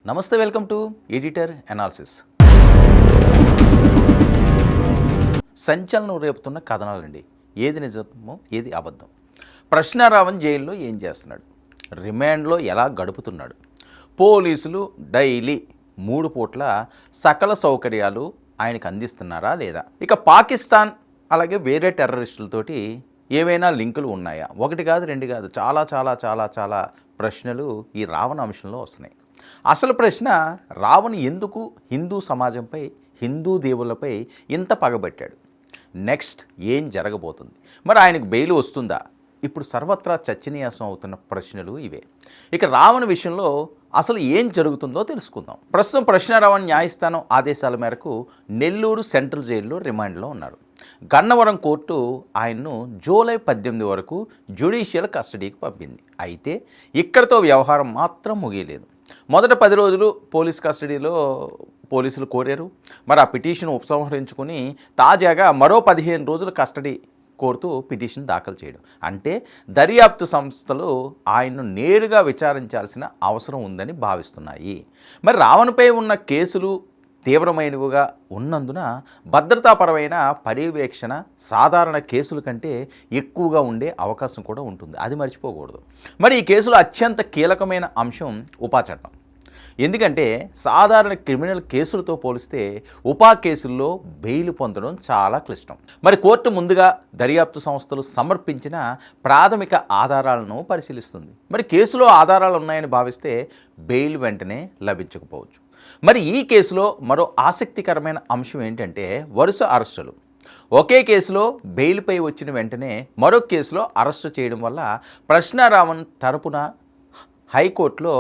నమస్తే, welcome to editor analysis. సంచలనం రేపుతున్న కథనాలండి. ఏది నిజమో ఏది అబద్ధం. ప్రశ్నారావణ్ జైల్లో ఏం చేస్తున్నాడు, రిమాండ్లో ఎలా గడుపుతున్నాడు, పోలీసులు డైలీ 3 పూట్ల సకల సౌకర్యాలు ఆయనకు అందిస్తున్నారా లేదా, ఇక పాకిస్తాన్ అలాగే వేరే టెర్రరిస్టులతోటి ఏవైనా లింకులు ఉన్నాయా, ఒకటి కాదు రెండు కాదు, చాలా చాలా చాలా చాలా ప్రశ్నలు ఈ రావణ అంశంలో వస్తున్నాయి. అసలు ప్రశ్న, రావణ్ ఎందుకు హిందూ సమాజంపై, హిందూ దేవుళ్ళపై ఇంత పగబట్టాడు? నెక్స్ట్ ఏం జరగబోతుంది? మరి ఆయనకు బెయిల్ వస్తుందా? ఇప్పుడు సర్వత్రా చర్చనీయాంశం అవుతున్న ప్రశ్నలు ఇవే. ఇక రావణ్ విషయంలో అసలు ఏం జరుగుతుందో తెలుసుకుందాం. ప్రస్తుతం ప్రశ్నారావణ్ న్యాయస్థానం ఆదేశాల మేరకు నెల్లూరు సెంట్రల్ జైల్లో రిమాండ్లో ఉన్నారు. గన్నవరం కోర్టు ఆయన్ను జూలై 18 వరకు జ్యుడిషియల్ కస్టడీకి పంపింది. అయితే ఇక్కడితో వ్యవహారం మాత్రం ముగియలేదు. మొదట 10 రోజులు పోలీస్ కస్టడీలో పోలీసులు కోరారు. మరి ఆ పిటిషన్ ఉపసంహరించుకుని తాజాగా మరో 15 రోజులు కస్టడీ కోరుతూ పిటిషన్ దాఖలు చేయడం. అంటే దర్యాప్తు సంస్థలు ఆయన్ను నేరుగా విచారించాల్సిన అవసరం ఉందని భావిస్తున్నాయి. మరి రావణ్పై ఉన్న కేసులు తీవ్రమైనవిగా ఉన్నందున భద్రతాపరమైన పర్యవేక్షణ సాధారణ కేసుల కంటే ఎక్కువగా ఉండే అవకాశం కూడా ఉంటుంది. అది మర్చిపోకూడదు. మరి ఈ కేసులో అత్యంత కీలకమైన అంశం ఉపా చట్టం. ఎందుకంటే సాధారణ క్రిమినల్ కేసులతో పోలిస్తే ఉపా కేసుల్లో బెయిల్ పొందడం చాలా క్లిష్టం. మరి కోర్టు ముందుగా దర్యాప్తు సంస్థలు సమర్పించిన ప్రాథమిక ఆధారాలను పరిశీలిస్తుంది. మరి కేసులో ఆధారాలు ఉన్నాయని భావిస్తే బెయిల్ వెంటనే లభించకపోవచ్చు. మరి ఈ కేసులో మరో ఆసక్తికరమైన అంశం ఏంటంటే వరుస అరెస్టులు. ఒకే కేసులో బెయిల్పై వచ్చిన వెంటనే మరో కేసులో అరెస్టు చేయడం వల్ల ప్రశ్నారావణ్ తరపున హైకోర్టులో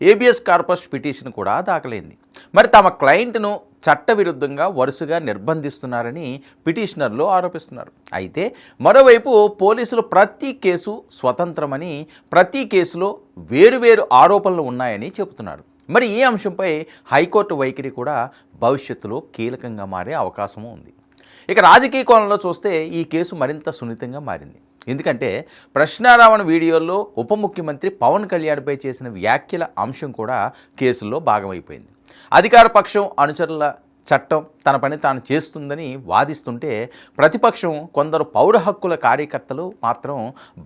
ఏబియస్ కార్పస్ పిటిషన్ కూడా దాఖలైంది. మరి తమ క్లయింట్ను చట్టవిరుద్ధంగా వరుసగా నిర్బంధిస్తున్నారని పిటిషనర్లు ఆరోపిస్తున్నారు. అయితే మరోవైపు పోలీసులు ప్రతి కేసు స్వతంత్రమని, ప్రతి కేసులో వేరువేరు ఆరోపణలు ఉన్నాయని చెబుతున్నారు. మరి ఈ అంశంపై హైకోర్టు వైఖరి కూడా భవిష్యత్తులో కీలకంగా మారే అవకాశము ఉంది. ఇక రాజకీయ కోణంలో చూస్తే ఈ కేసు మరింత సున్నితంగా మారింది. ఎందుకంటే ప్రశ్నారావణ్ వీడియోల్లో ఉప ముఖ్యమంత్రి పవన్ కళ్యాణ్పై చేసిన వ్యాఖ్యల అంశం కూడా కేసుల్లో భాగమైపోయింది. అధికార పక్షం అనుచరుల చట్టం తన పని తాను చేస్తుందని వాదిస్తుంటే, ప్రతిపక్షం కొందరు పౌర హక్కుల కార్యకర్తలు మాత్రం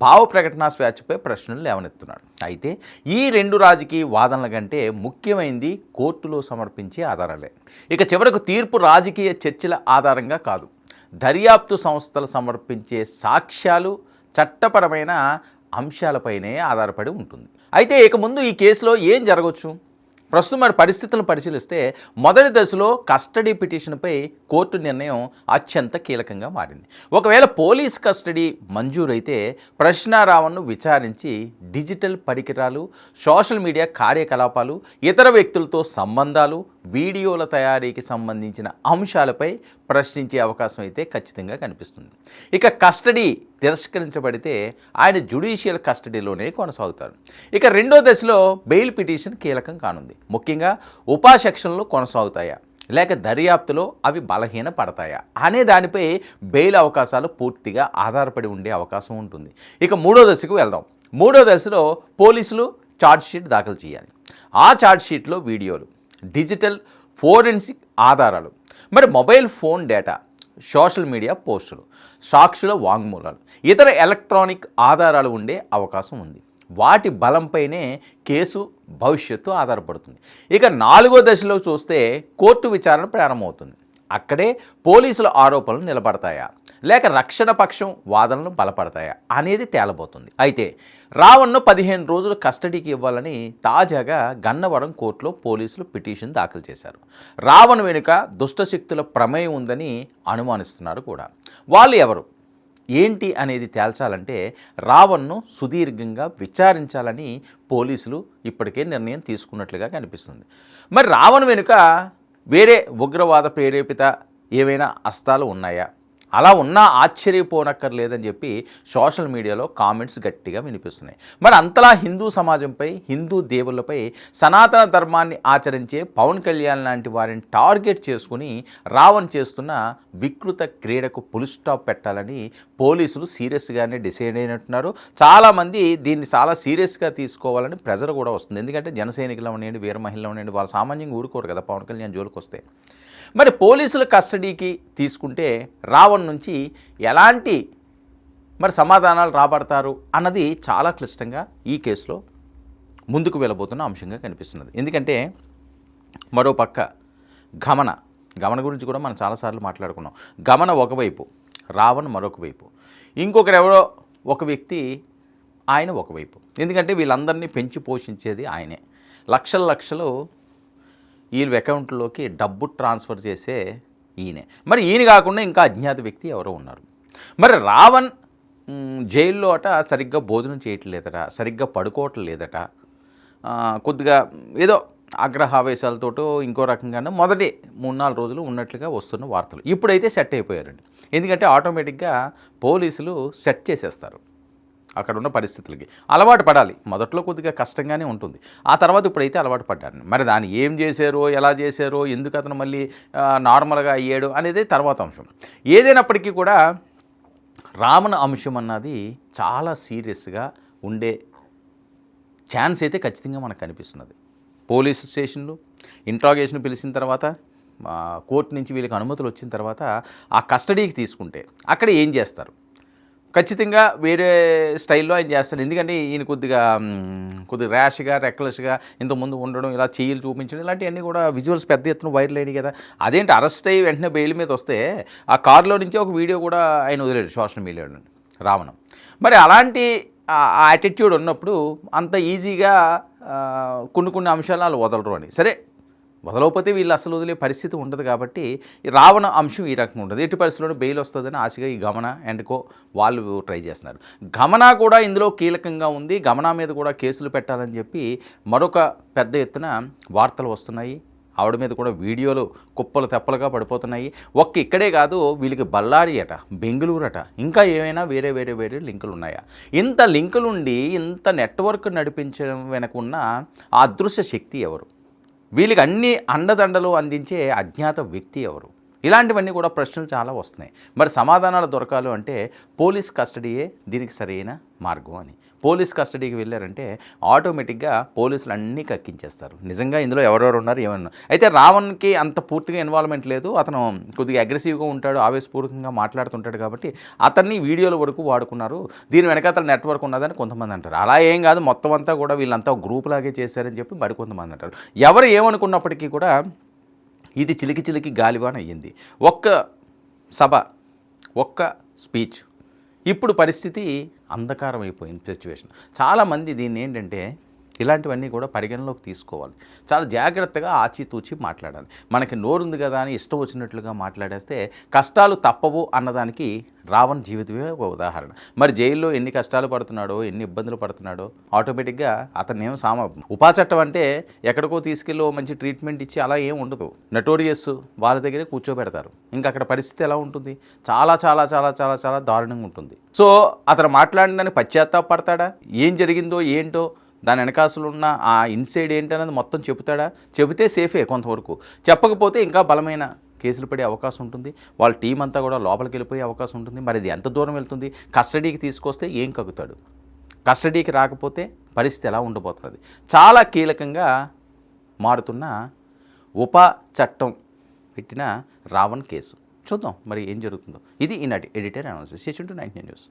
భావ ప్రకటనా స్వేచ్ఛపై ప్రశ్నలు లేవనెత్తున్నారు. అయితే ఈ 2 రాజకీయ వాదనల కంటే ముఖ్యమైనది కోర్టులో సమర్పించే ఆధారాలే. ఇక చివరకు తీర్పు రాజకీయ చర్చల ఆధారంగా కాదు, దర్యాప్తు సంస్థలు సమర్పించే సాక్ష్యాలు, చట్టపరమైన అంశాలపైనే ఆధారపడి ఉంటుంది. అయితే ఇక ముందు ఈ కేసులో ఏం జరగవచ్చు? ప్రస్తుతం మరి పరిస్థితులను పరిశీలిస్తే మొదటి దశలో కస్టడీ పిటిషన్పై కోర్టు నిర్ణయం అత్యంత కీలకంగా మారింది. ఒకవేళ పోలీస్ కస్టడీ మంజూరైతే ప్రశ్నారావణ్ను విచారించి డిజిటల్ పరికరాలు, సోషల్ మీడియా కార్యకలాపాలు, ఇతర వ్యక్తులతో సంబంధాలు, వీడియోల తయారీకి సంబంధించిన అంశాలపై ప్రశ్నించే అవకాశం అయితే ఖచ్చితంగా కనిపిస్తుంది. ఇక కస్టడీ తిరస్కరించబడితే ఆయన జ్యుడిషియల్ కస్టడీలోనే కొనసాగుతారు. ఇక రెండో దశలో బెయిల్ పిటిషన్ కీలకం కానుంది. ముఖ్యంగా ఉపా సెక్షన్లు కొనసాగుతాయా లేక దర్యాప్తులో అవి బలహీన పడతాయా అనే దానిపై బెయిల్ అవకాశాలు పూర్తిగా ఆధారపడి ఉండే అవకాశం ఉంటుంది. ఇక మూడో దశకు వెళ్దాం. మూడో దశలో పోలీసులు ఛార్జ్షీట్ దాఖలు చేయాలి. ఆ ఛార్జ్షీట్లో వీడియోలు, డిజిటల్ ఫోరెన్సిక్ ఆధారాలు, మరి mobile phone data, social media పోస్టులు, సాక్షుల వాంగ్మూలాలు, ఇతర ఎలక్ట్రానిక్ ఆధారాలు ఉండే అవకాశం ఉంది. వాటి బలంపైనే కేసు భవిష్యత్తు ఆధారపడుతుంది. ఇక 4వ దశలో చూస్తే కోర్టు విచారణ ప్రారంభమవుతుంది. అక్కడే పోలీసుల ఆరోపణలు నిలబడతాయా లేక రక్షణ పక్షం వాదనలు బలపడతాయా అనేది తేలబోతుంది. అయితే రావణ్ను 15 రోజులు కస్టడీకి ఇవ్వాలని తాజాగా గన్నవరం కోర్టులో పోలీసులు పిటిషన్ దాఖలు చేశారు. రావణ్ వెనుక దుష్టశక్తుల ప్రమేయం ఉందని అనుమానిస్తున్నారు కూడా. వాళ్ళు ఎవరు, ఏంటి అనేది తేల్చాలంటే రావణ్ను సుదీర్ఘంగా విచారించాలని పోలీసులు ఇప్పటికే నిర్ణయం తీసుకున్నట్లుగా కనిపిస్తుంది. మరి రావణ్ వెనుక వేరే ఉగ్రవాద ప్రేరేపిత ఏవైనా అస్తాలు ఉన్నాయా, అలా ఉన్నా ఆశ్చర్యపోనక్కర్లేదని చెప్పి సోషల్ మీడియాలో కామెంట్స్ గట్టిగా వినిపిస్తున్నాయి. మరి అంతలా హిందూ సమాజంపై, హిందూ దేవుళ్ళపై, సనాతన ధర్మాన్ని ఆచరించే పవన్ కళ్యాణ్ లాంటి వారిని టార్గెట్ చేసుకుని రావణ్ చేస్తున్న వికృత క్రీడకు ఫుల్ స్టాప్ పెట్టాలని పోలీసులు సీరియస్గానే డిసైడ్ అయినట్టున్నారు. చాలామంది దీన్ని చాలా సీరియస్గా తీసుకోవాలని ప్రెజర్ కూడా వస్తుంది. ఎందుకంటే జన సైనికులు ఉండండి, వీర మహిళలు ఉండండి, వాళ్ళు సామాన్యంగా ఊరుకోరు కదా పవన్ కళ్యాణ్ జోలికి వస్తే. మరి పోలీసుల కస్టడీకి తీసుకుంటే రావణ్ నుంచి ఎలాంటి మరి సమాధానాలు రాబడతారు అన్నది చాలా క్లిష్టంగా ఈ కేసులో ముందుకు వెళ్ళబోతున్న అంశంగా కనిపిస్తున్నది. ఎందుకంటే మరోపక్క గమన గురించి కూడా మనం చాలాసార్లు మాట్లాడుకున్నాం. గమన ఒకవైపు, రావణ్ మరొక వైపు, ఇంకొకరు ఎవరో ఒక వ్యక్తి ఆయన ఒకవైపు. ఎందుకంటే వీళ్ళందరినీ పెంచి పోషించేది ఆయనే. లక్షలు వీళ్ళ అకౌంట్లోకి డబ్బు ట్రాన్స్ఫర్ చేసే ఈయనే. మరి ఈయన కాకుండా ఇంకా అజ్ఞాత వ్యక్తి ఎవరో ఉన్నారు. మరి రావణ్ జైల్లో సరిగ్గా భోజనం చేయట్లేదట, సరిగ్గా పడుకోవటం లేదట, కొద్దిగా ఏదో ఆగ్రహావేశాలతోటో ఇంకో రకంగానే మొదటి 3-4 రోజులు ఉన్నట్లుగా వస్తున్న వార్తలు. ఇప్పుడైతే సెట్ అయిపోయారండి. ఎందుకంటే ఆటోమేటిక్గా పోలీసులు సెట్ చేసేస్తారు అక్కడ ఉన్న పరిస్థితులకి. అలవాటు పడాలి. మొదట్లో కొద్దిగా కష్టంగానే ఉంటుంది, ఆ తర్వాత ఇప్పుడైతే అలవాటు పడ్డాను. మరి దాన్ని ఏం చేశారో, ఎలా చేశారో, ఎందుకు అతను మళ్ళీ నార్మల్గా అయ్యాడు అనేది తర్వాత అంశం. ఏదైనప్పటికీ కూడా రావణ్ అంశం అన్నది చాలా సీరియస్గా ఉండే ఛాన్స్ అయితే ఖచ్చితంగా మనకు కనిపిస్తున్నది. పోలీస్ స్టేషన్లు ఇంట్రాగేషన్ పిలిచిన తర్వాత, కోర్టు నుంచి వీళ్ళకి అనుమతులు వచ్చిన తర్వాత ఆ కస్టడీకి తీసుకుంటే అక్కడ ఏం చేస్తారు ఖచ్చితంగా వేరే స్టైల్లో ఆయన చేస్తాడు. ఎందుకంటే ఈయన కొద్దిగా ర్యాష్గా, రెక్లెస్గా ఇంతకుముందు ఉండడం, ఇలా చెయ్యిలు చూపించడం, ఇలాంటివన్నీ కూడా విజువల్స్ పెద్ద ఎత్తున వైరల్ అయినాయి కదా. అదేంటి అరెస్ట్ అయ్యి వెంటనే బెయిల్ మీద వస్తే ఆ కారులో నుంచి ఒక వీడియో కూడా ఆయన వదిలేడు సోషల్ మీడియాలో రావణం. మరి అలాంటి ఆ యాటిట్యూడ్ ఉన్నప్పుడు అంత ఈజీగా కొన్ని అంశాలు వదలరు అని. సరే, వదలకపోతే వీళ్ళు అసలు వదిలే పరిస్థితి ఉండదు. కాబట్టి రావణ అంశం ఈ రకంగా ఉంటుంది. ఎట్టి పరిస్థితుల్లో బెయిల్ వస్తుందని ఆశగా ఈ గమన అండ్ కో వాళ్ళు ట్రై చేస్తున్నారు. గమన కూడా ఇందులో కీలకంగా ఉంది. గమన మీద కూడా కేసులు పెట్టాలని చెప్పి మరొక పెద్ద ఎత్తున వార్తలు వస్తున్నాయి. ఆవిడ మీద కూడా వీడియోలు కుప్పలు తెప్పలుగా పడిపోతున్నాయి. ఇక్కడే కాదు, వీళ్ళకి బళ్ళారి అట, బెంగళూరు అట, ఇంకా ఏమైనా వేరే లింకులు ఉన్నాయా? ఇంత లింకులుండి ఇంత నెట్వర్క్ నడిపించడం వెనకున్న ఆ అదృశ్య శక్తి ఎవరు? వీళ్ళకి అన్ని అండదండలు అందించే అజ్ఞాత వ్యక్తి ఎవరు? ఇలాంటివన్నీ కూడా ప్రశ్నలు చాలా వస్తున్నాయి. మరి సమాధానాలు దొరకాలి అంటే పోలీస్ కస్టడీయే దీనికి సరైన మార్గం అని. పోలీస్ కస్టడీకి వెళ్ళారంటే ఆటోమేటిక్గా పోలీసులు అన్నీ కక్కించేస్తారు. నిజంగా ఇందులో ఎవరెవరు ఉన్నారు ఏమన్నా. అయితే రావణ్కి అంత పూర్తిగా ఇన్వాల్వ్మెంట్ లేదు. అతను కొద్దిగా అగ్రెసివ్గా ఉంటాడు, ఆవేశపూర్వకంగా మాట్లాడుతుంటాడు కాబట్టి అతన్ని వీడియోల వరకు వాడుకున్నారు. దీని వెనకాతల నెట్వర్క్ ఉన్నదని కొంతమంది అంటారు. అలా ఏం కాదు, మొత్తం అంతా కూడా వీళ్ళంతా గ్రూప్ లాగే చేశారని చెప్పి మరికొంతమంది అంటారు. ఎవరు ఏమనుకున్నప్పటికీ కూడా ఇది చిలికి గాలివాన అయ్యింది. ఒక్క సభ, ఒక్క స్పీచ్, ఇప్పుడు పరిస్థితి అంధకారం అయిపోయింది సిచ్యువేషన్. చాలామంది దీన్ని ఏంటంటే ఇలాంటివన్నీ కూడా పరిగణలోకి తీసుకోవాలి. చాలా జాగ్రత్తగా ఆచితూచి మాట్లాడాలి. మనకి నోరుంది కదా అని ఇష్టం వచ్చినట్లుగా మాట్లాడేస్తే కష్టాలు తప్పవు అన్నదానికి రావణ్ జీవితమే ఒక ఉదాహరణ. మరి జైల్లో ఎన్ని కష్టాలు పడుతున్నాడో, ఎన్ని ఇబ్బందులు పడుతున్నాడో ఆటోమేటిక్గా అతను ఏం ఉపా చట్టం అంటే ఎక్కడికో తీసుకెళ్ళి మంచి ట్రీట్మెంట్ ఇచ్చి అలా ఏం ఉండదు. నటోరియస్ వాళ్ళ దగ్గరే కూర్చోబెడతారు. ఇంకా అక్కడ పరిస్థితి ఎలా ఉంటుంది? చాలా చాలా చాలా చాలా చాలా దారుణంగా ఉంటుంది. సో అతను మాట్లాడిందని పశ్చాత్తాపడతాడా? ఏం జరిగిందో ఏంటో, దాని వెనకాసలు ఉన్న ఆ ఇన్సైడ్ ఏంటనేది మొత్తం చెబుతాడా? చెబితే సేఫే కొంతవరకు, చెప్పకపోతే ఇంకా బలమైన కేసులు పడే అవకాశం ఉంటుంది. వాళ్ళ టీం అంతా కూడా లోపలికి వెళ్ళిపోయే అవకాశం ఉంటుంది. మరి ఇది ఎంత దూరం వెళ్తుంది? కస్టడీకి తీసుకొస్తే ఏం కగుతాడు? కస్టడీకి రాకపోతే పరిస్థితి ఎలా ఉండబోతున్నది? చాలా కీలకంగా మారుతున్న ఉపా చట్టం పెట్టిన రావణ్ కేసు. చూద్దాం మరి ఏం జరుగుతుందో. ఇది ఈనాటి editor analysis. Stay tuned to 99 news.